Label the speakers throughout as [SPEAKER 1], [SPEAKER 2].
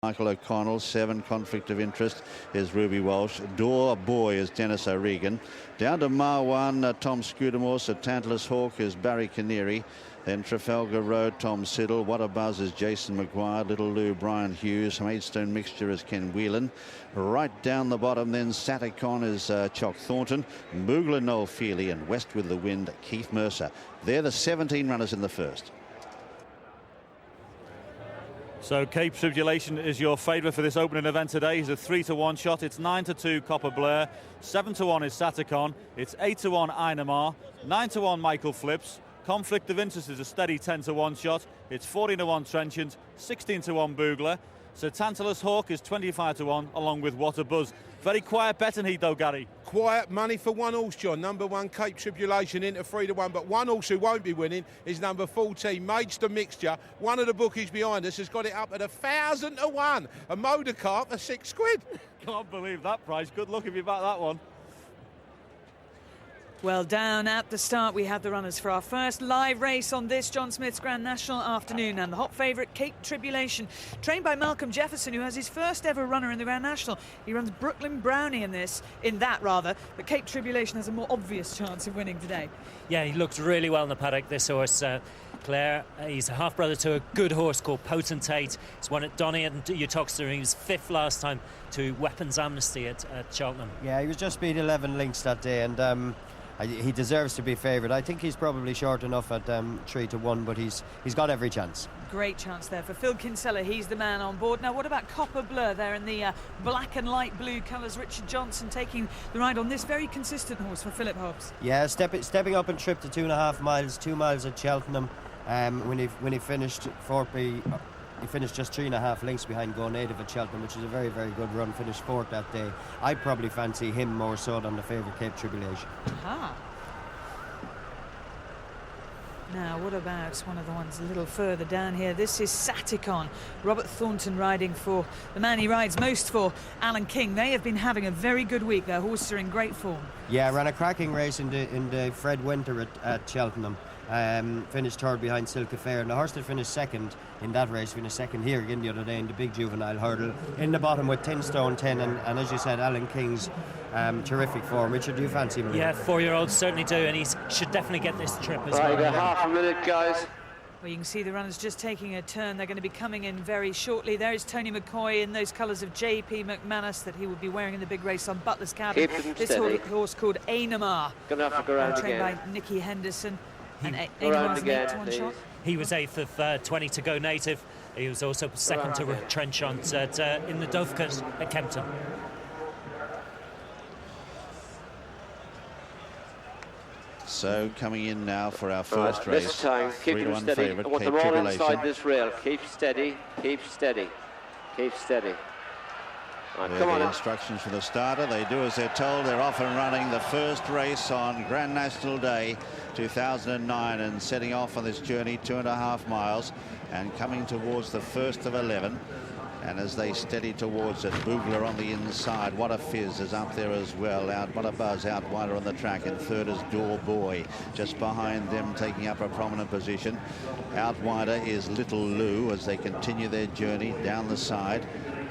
[SPEAKER 1] Michael O'Connell. 7, Conflict of Interest is Ruby Walsh. Door Boy is Dennis O'Regan. Down to Mile 1, Tom Scudamore. So Tantalus Hawk is Barry Canary. Then Trafalgar Road, Tom Siddle. What a Buzz is Jason Maguire. Little Lou, Brian Hughes. Maidstone Mixture is Ken Whelan. Right down the bottom then, Saticon is Chock Thornton. Bouggler, Noel Feely, and West with the Wind, Keith Mercer. They're the 17 runners in the first.
[SPEAKER 2] So Cape Tribulation is your favourite for this opening event today. He's a 3-to-1 shot. It's 9-2 Copper Bleu. 7-1 is Saticon. It's 8-1 Ainama. 9-1 Michael Flips. Conflict of Interest is a steady 10-1 shot. It's 14-1 Trenchant. 16-1 Bouggler. So Tantalus Hawk is 25-1 along with What a Buzz. Very quiet betting heat though, Gary.
[SPEAKER 3] Quiet money for one horse, John. Number 1 Cape Tribulation into 3-1, but one horse who won't be winning is number 14 Maidstone Mixture. One of the bookies behind us has got it up at 1,000-1. A motor car for £6.
[SPEAKER 2] Can't believe that price. Good luck if you back that one.
[SPEAKER 4] Well, down at the start, we have the runners for our first live race on this John Smith's Grand National afternoon. And the hot favourite, Cape Tribulation, trained by Malcolm Jefferson, who has his first ever runner in the Grand National. He runs Brooklyn Brownie in that, but Cape Tribulation has a more obvious chance of winning today.
[SPEAKER 5] Yeah, he looked really well in the paddock, this horse. Claire, he's a half-brother to a good horse called Potentate. He's won at Donny and Utoxeter. He was 5th last time to Weapons Amnesty at Cheltenham.
[SPEAKER 6] Yeah, he was just beat 11 links that day, and he deserves to be favoured. I think he's probably short enough at 3-1, but he's got every chance.
[SPEAKER 4] Great chance there for Phil Kinsella. He's the man on board. Now, what about Copper Bleu there in the black and light blue colours? Richard Johnson taking the ride on this very consistent horse for Philip Hobbs.
[SPEAKER 6] Yeah, stepping up and trip to 2.5 miles, 2 miles at Cheltenham. When he finished he finished just 3.5 lengths behind Go Native at Cheltenham, which is a very, very good run. Finished 4th that day. I'd probably fancy him more so than the favourite Cape Tribulation.
[SPEAKER 4] Aha. Now, what about one of the ones a little further down here? This is Saticon. Robert Thornton riding for the man he rides most for, Alan King. They have been having a very good week. Their horses are in great form.
[SPEAKER 6] Yeah, ran a cracking race in the Fred Winter at Cheltenham. Finished 3rd behind Silk Affair, and the horse that finished 2nd in that race finished 2nd here again the other day in the big juvenile hurdle in the bottom with 10 stone 10, and as you said, Alan King's terrific form. Richard, do you fancy him?
[SPEAKER 5] Yeah, 4-year-olds certainly do, and he should definitely get this trip as well.
[SPEAKER 7] Right, half a minute, guys.
[SPEAKER 4] Well, you can see the runners just taking a turn. They're going to be coming in very shortly. There is Tony McCoy in those colours of J.P. McManus that he will be wearing in the big race on Butler's Cabin. This horse called Ainama,
[SPEAKER 7] Gonna have to go around
[SPEAKER 4] trained
[SPEAKER 7] again.
[SPEAKER 4] by Nicky Henderson. And
[SPEAKER 7] around
[SPEAKER 4] Ainama's
[SPEAKER 7] again,
[SPEAKER 4] 8-1 shot.
[SPEAKER 5] He was 8th of 20 to Go Native. He was also 2nd to Trenchant in the Dovecote at Kempton.
[SPEAKER 1] So coming in now for our first race.
[SPEAKER 7] This time, keep them steady. I want them all inside this rail. Keep steady, keep steady, keep steady. Right, come on.
[SPEAKER 1] Instructions for the starter. They do as they're told. They're off and running the first race on Grand National Day 2009 and setting off on this journey 2.5 miles and coming towards the first of 11. And as they steady towards it, Bouggler on the inside. What a Fizz is up there as well. What a Buzz out wider on the track. And 3rd is Door Boy. Just behind them, taking up a prominent position. Out wider is Little Lou as they continue their journey down the side.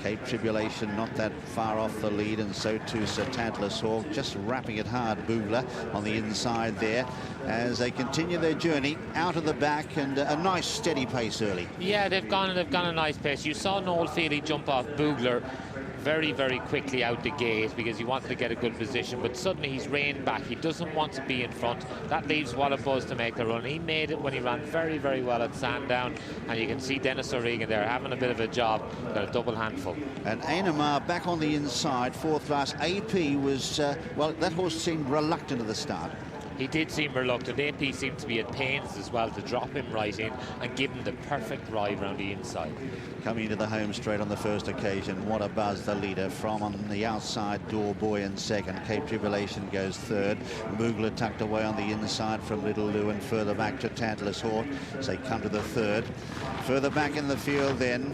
[SPEAKER 1] Cape Tribulation not that far off the lead, and so too Sir Tantalus Hawk, just wrapping it hard. Bouggler on the inside there as they continue their journey out of the back, and a nice steady pace early.
[SPEAKER 8] Yeah, they've gone a nice pace. You saw Noel Feely jump off Bouggler very, very quickly out the gate because he wanted to get a good position, but suddenly he's reined back. He doesn't want to be in front. That leaves What a Buzz to make the run. He made it when he ran very, very well at Sandown, and you can see Dennis O'Regan there having a bit of a job. Got a double handful.
[SPEAKER 1] And Ainama back on the inside, 4th class. AP was, well, that horse seemed reluctant at the start.
[SPEAKER 8] He did seem reluctant. AP seemed to be at pains as well to drop him right in and give him the perfect ride round the inside.
[SPEAKER 1] Coming into the home straight on the first occasion, What a Buzz, the leader. From on the outside, Door Boy in 2nd. Cape Tribulation goes 3rd. Bouggler tucked away on the inside from Little Lou, and further back to Tantalus Hawk as they come to the 3rd. Further back in the field then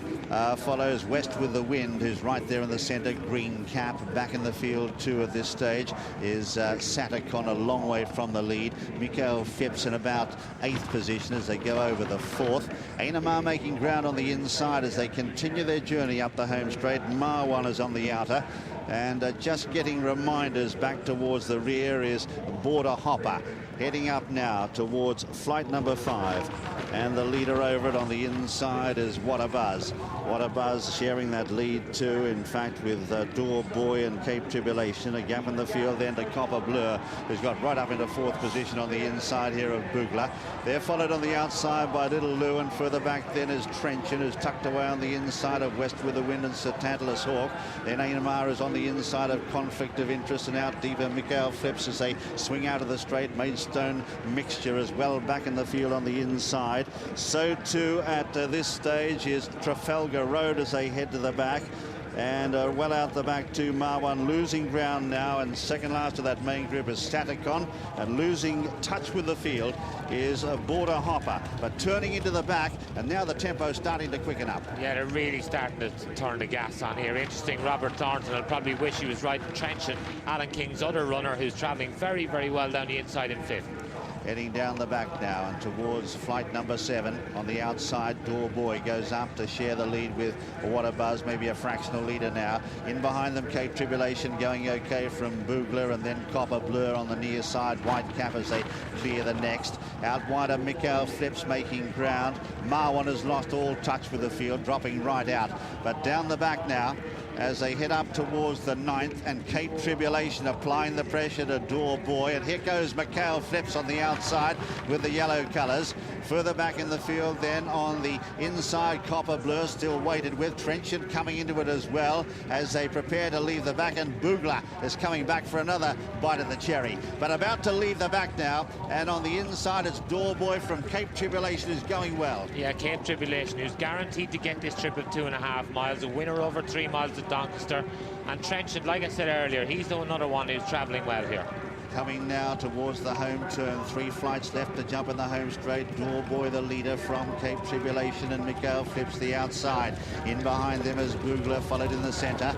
[SPEAKER 1] follows West with the Wind, who's right there in the centre, green cap. Back in the field too at this stage is Saticon, a long way from the lead. Mikael Phipps in about 8th position as they go over the 4th. Ainama making ground on the inside as they continue their journey up the home straight. Marwan is on the outer. And just getting reminders back towards the rear is Border Hopper, heading up now towards flight number 5. And the leader over it on the inside is What a Buzz. What a Buzz sharing that lead too, in fact, with Door Boy and Cape Tribulation. A gap in the field then to Copper Bleu, who's got right up into 4th position on the inside here of Bouggler. They're followed on the outside by Little Lou, and further back then is Trenchant, who's tucked away on the inside of West with the Wind and Sir Tantalus Hawk. Then Ainama is on the inside of Conflict of Interest, and out deeper Mikael Phipps as they swing out of the straight. Maidstone Mixture as well back in the field on the inside. So too at this stage is Trafalgar Road as they head to the back. And well out the back to Marwan, losing ground now, and second last of that main group is Staticon, and losing touch with the field is Border Hopper, but turning into the back, and now the tempo starting to quicken up.
[SPEAKER 8] Yeah, they're really starting to turn the gas on here. Interesting, Robert Thornton will probably wish he was right in Trenchant, Alan King's other runner, who's travelling very, very well down the inside in 5th.
[SPEAKER 1] Heading down the back now and towards flight number 7 on the outside. Door Boy goes up to share the lead with What a Buzz, maybe a fractional leader now. In behind them, Cape Tribulation going okay from Bouggler, and then Copper Bleu on the near side. White Cap as they clear the next. Out wider, Mikael Phipps making ground. Marwan has lost all touch with the field, dropping right out. But down the back now, as they head up towards the 9th, and Cape Tribulation applying the pressure to Door Boy, and here goes Mikael Phipps on the outside with the yellow colours. Further back in the field then on the inside, Copper Bleu still weighted with Trenchant coming into it as well as they prepare to leave the back, and Bouggler is coming back for another bite of the cherry, but about to leave the back now. And on the inside it's Door Boy from Cape Tribulation, who's going well.
[SPEAKER 8] Yeah, Cape Tribulation, who's guaranteed to get this trip of 2.5 miles, a winner over 3 miles to Doncaster. And Trenchant, like I said earlier, he's another one who's travelling well here.
[SPEAKER 1] Coming now towards the home turn, 3 flights left to jump in the home straight. Door Boy the leader from Cape Tribulation, and Mikael Phipps the outside. In behind them is Bouggler, followed in the centre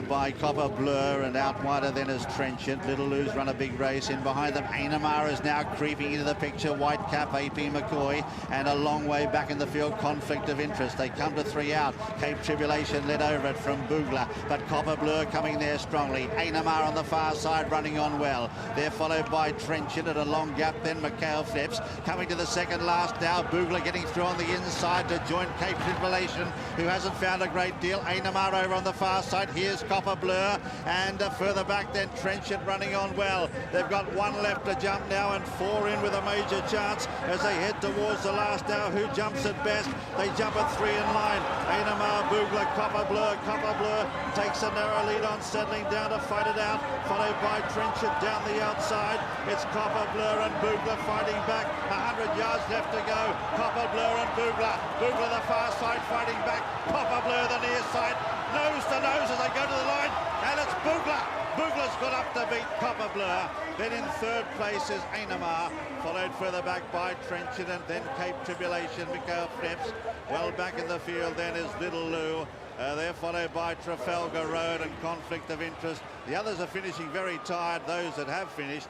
[SPEAKER 1] by Copper Bleu, and out wider then is Trenchant. Little Lou's run a big race. In behind them, Ainama is now creeping into the picture. White Cap, AP McCoy, and a long way back in the field, Conflict of Interest. They come to 3 out. Cape Tribulation led over it from Bouggler, but Copper Bleu coming there strongly. Ainama on the far side running on well. They're followed by Trenchant at a long gap, then Mikael Phipps coming to the second last now. Bouggler getting through on the inside to join Cape Tribulation, who hasn't found a great deal. Ainama over on the far side. Here's Copper Bleu, and further back then Trenchant running on well. They've got 1 left to jump now, and 4 in with a major chance as they head towards the last now. Who jumps at best? They jump at 3 in line. Ainama, Bouggler, Copper Bleu. Copper Bleu takes a narrow lead on, settling down to fight it out, followed by Trenchant down the outside. It's Copper Bleu and Bouggler fighting back. 100 yards left to go. Copper Bleu and Bouggler. Bouggler the far side fighting back. Copper Bleu the near side. Nose to nose as they go to the line. And it's Bouggler. Bouggler's got up to beat Copper Bleu. Then in 3rd place is Ainama, followed further back by Trenchant, and then Cape Tribulation, Mikael Phipps. Well back in the field then is Little Lou. They're followed by Trafalgar Road and Conflict of Interest. The others are finishing very tired, those that have finished.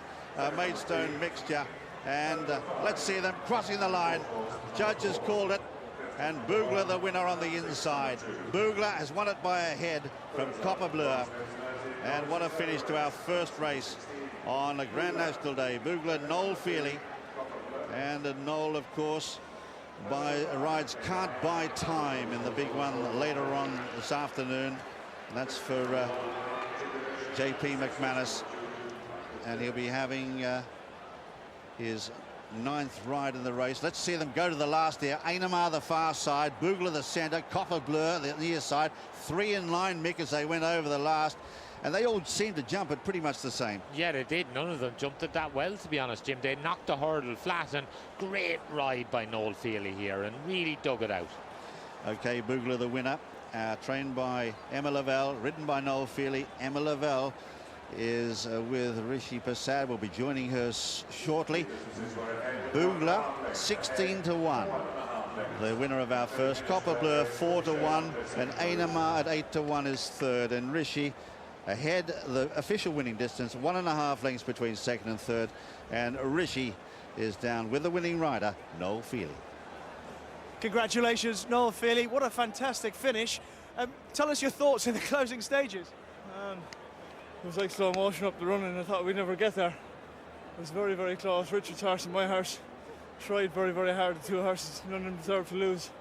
[SPEAKER 1] Maidstone Mixture. And let's see them crossing the line. Judges called it, and Bouggler the winner on the inside. Bouggler has won it by a head from Copper Bleu. And what a finish to our first race on the Grand National Day. Bouggler, Noel Feely, and Noel, of course, rides Can't Buy Time in the big one later on this afternoon. That's for JP McManus, and he'll be having his 9th ride in the race. Let's see them go to the last there. Ainama the far side, Bouggler the centre, Copper Bleu the near side. 3 in line, Mick, as they went over the last. And they all seemed to jump at pretty much the same.
[SPEAKER 8] Yeah, they did. None of them jumped it that well, to be honest, Jim. They knocked the hurdle flat, and great ride by Noel Feely here, and really dug it out.
[SPEAKER 1] Okay, Bouggler the winner, trained by Emma Lavelle, ridden by Noel Feely. Emma Lavelle is with Rishi Prasad. Will be joining her shortly. Bouggler 16-1. The winner of our first. Copper Bleu 4-1, and Ainama at 8-1 is 3rd, and Rishi ahead the official winning distance, 1.5 lengths between second and third, and Rishi is down with the winning rider, Noel Feely.
[SPEAKER 9] Congratulations, Noel Feely. What a fantastic finish. Tell us your thoughts in the closing stages.
[SPEAKER 10] It was like slow motion up the run, and I thought we'd never get there. It was very, very close. Richard's horse and my horse tried very, very hard. The two horses, none of them deserved to lose.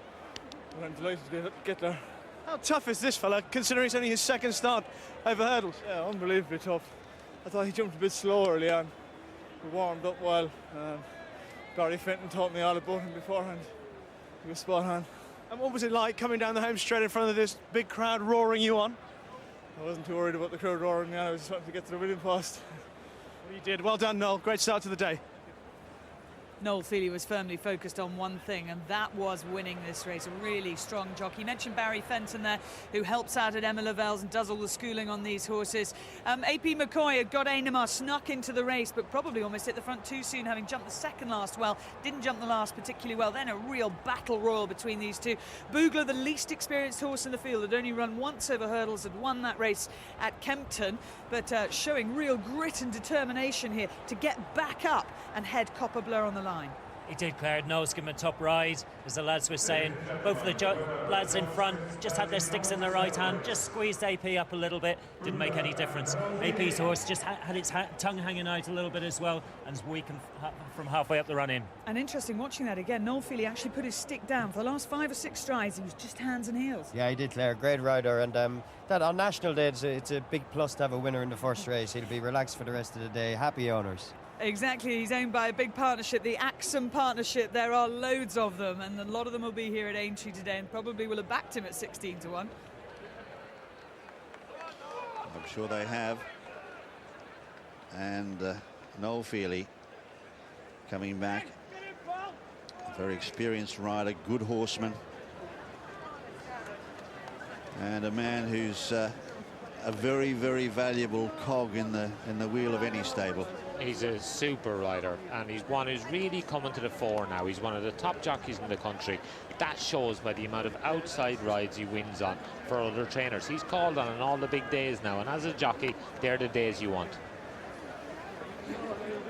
[SPEAKER 10] But I'm delighted to get there.
[SPEAKER 9] How tough is this fella, considering it's only his second start over hurdles?
[SPEAKER 10] Yeah, unbelievably tough. I thought he jumped a bit slow early on. We warmed up well. Barry Fenton taught me all about him beforehand. He was spot on.
[SPEAKER 9] And what was it like coming down the home straight in front of this big crowd roaring you on?
[SPEAKER 10] I wasn't too worried about the crowd roaring me on. I was just wanting to get to the winning post.
[SPEAKER 9] Well, you did. Well done, Noel. Great start to the day.
[SPEAKER 4] Noel Feely was firmly focused on one thing, and that was winning this race. A really strong jockey. You mentioned Barry Fenton there, who helps out at Emma Lavell's and does all the schooling on these horses. AP McCoy had got Ainama snuck into the race, but probably almost hit the front too soon, having jumped the second last well. Didn't jump the last particularly well. Then a real battle royal between these two. Bouggler, the least experienced horse in the field, had only run once over hurdles, had won that race at Kempton, but showing real grit and determination here to get back up and head Copper Bleu on the line.
[SPEAKER 5] He did, Claire. Nose give him a top ride, as the lads were saying. Both of the lads in front just had their sticks in their right hand, just squeezed AP up a little bit. Didn't make any difference. AP's horse just had its tongue hanging out a little bit as well, and is weakened from halfway up the run in.
[SPEAKER 4] And interesting watching that again. Noel Feely actually put his stick down. For the last 5 or 6 strides, he was just hands and heels.
[SPEAKER 6] Yeah, he did, Claire. Great rider. And that on National Day, it's a big plus to have a winner in the first race. He'll be relaxed for the rest of the day. Happy owners.
[SPEAKER 4] Exactly, he's owned by a big partnership, the Axum partnership. There are loads of them, and a lot of them will be here at Aintree today, and probably will have backed him at 16 to 1.
[SPEAKER 1] I'm sure they have. And Noel Feely coming back. A very experienced rider, good horseman. And a man who's a very, very valuable cog in the wheel of any stable.
[SPEAKER 8] He's a super rider, and he's one who's really coming to the fore now. He's one of the top jockeys in the country. That shows by the amount of outside rides he wins on for other trainers. He's called on all the big days now, and as a jockey, they're the days you want.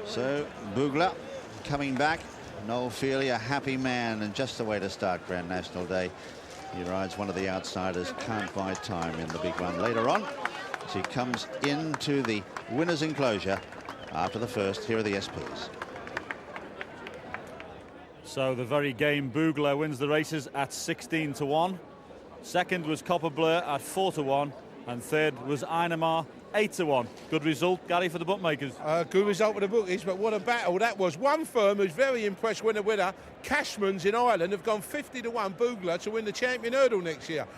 [SPEAKER 1] So Bouggler coming back. Noel Feely, a happy man, and just the way to start Grand National Day. He rides one of the outsiders, can't buy time in the big run later on, as he comes into the winner's enclosure after the first. Here are the SPs.
[SPEAKER 2] So the very game Bouggler wins the races at 16 to 1. Second was Copper Bleu at 4 to 1, and third was Ainama 8 to 1. Good result, Gary, for the bookmakers.
[SPEAKER 3] Good result for the bookies, but what a battle that was. One firm who's very impressed winner, Cashman's in Ireland, have gone 50 to 1 Bouggler to win the champion hurdle next year.